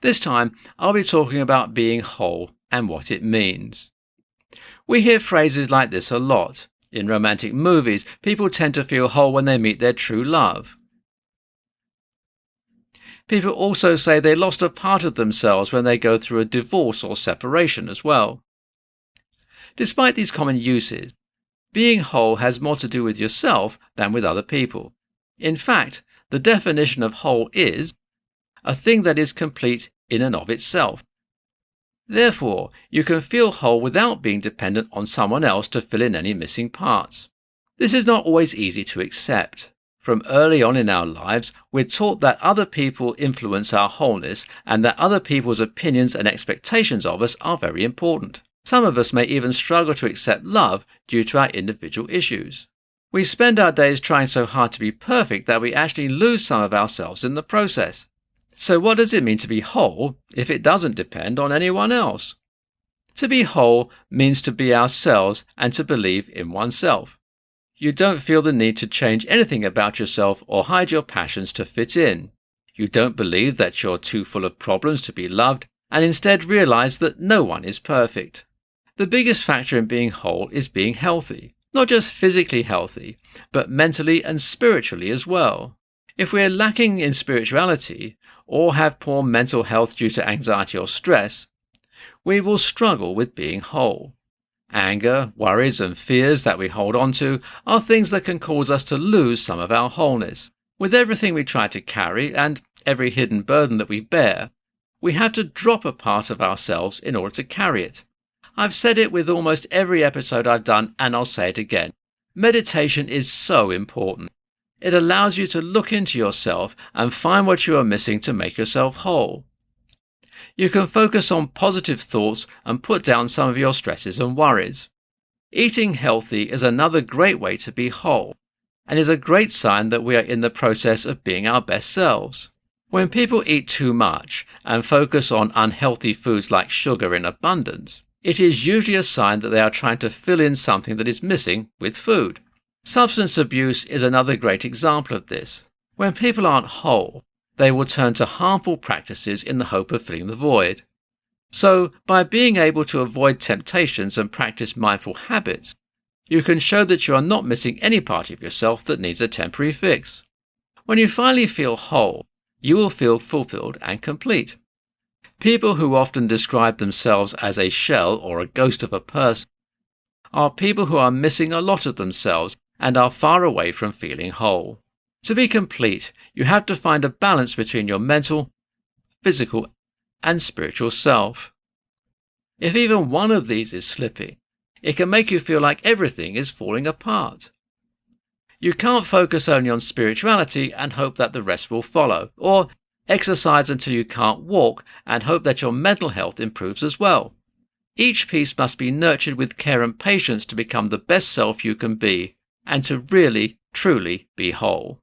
This time, I'll be talking about being whole and what it means. We hear phrases like this a lot. In romantic movies, people tend to feel whole when they meet their true love. People also say they lost a part of themselves when they go through a divorce or separation as well. Despite these common uses, being whole has more to do with yourself than with other people. In fact, the definition of whole is a thing that is complete in and of itself. Therefore, you can feel whole without being dependent on someone else to fill in any missing parts. This is not always easy to accept. From early on in our lives, we're taught that other people influence our wholeness and that other people's opinions and expectations of us are very important. Some of us may even struggle to accept love due to our individual issues. We spend our days trying so hard to be perfect that we actually lose some of ourselves in the process. So what does it mean to be whole if it doesn't depend on anyone else? To be whole means to be ourselves and to believe in oneself. You don't feel the need to change anything about yourself or hide your passions to fit in. You don't believe that you're too full of problems to be loved and instead realize that no one is perfect. The biggest factor in being whole is being healthy. Not just physically healthy, but mentally and spiritually as well. If we're lacking in spirituality, or have poor mental health due to anxiety or stress, we will struggle with being whole. Anger, worries and fears that we hold on to are things that can cause us to lose some of our wholeness. With everything we try to carry and every hidden burden that we bear, we have to drop a part of ourselves in order to carry it. I've said it with almost every episode I've done, and I'll say it again. Meditation is so important. It allows you to look into yourself and find what you are missing to make yourself whole. You can focus on positive thoughts and put down some of your stresses and worries. Eating healthy is another great way to be whole, and is a great sign that we are in the process of being our best selves. When people eat too much and focus on unhealthy foods like sugar in abundance, it is usually a sign that they are trying to fill in something that is missing with food. Substance abuse is another great example of this. When people aren't whole, they will turn to harmful practices in the hope of filling the void. So, by being able to avoid temptations and practice mindful habits, you can show that you are not missing any part of yourself that needs a temporary fix. When you finally feel whole, you will feel fulfilled and complete. People who often describe themselves as a shell or a ghost of a person are people who are missing a lot of themselves and are far away from feeling whole. To be complete, you have to find a balance between your mental, physical, and spiritual self. If even one of these is slipping, it can make you feel like everything is falling apart. You can't focus only on spirituality and hope that the rest will follow, or exercise until you can't walk and hope that your mental health improves as well. Each piece must be nurtured with care and patience to become the best self you can be, and to really, truly be whole.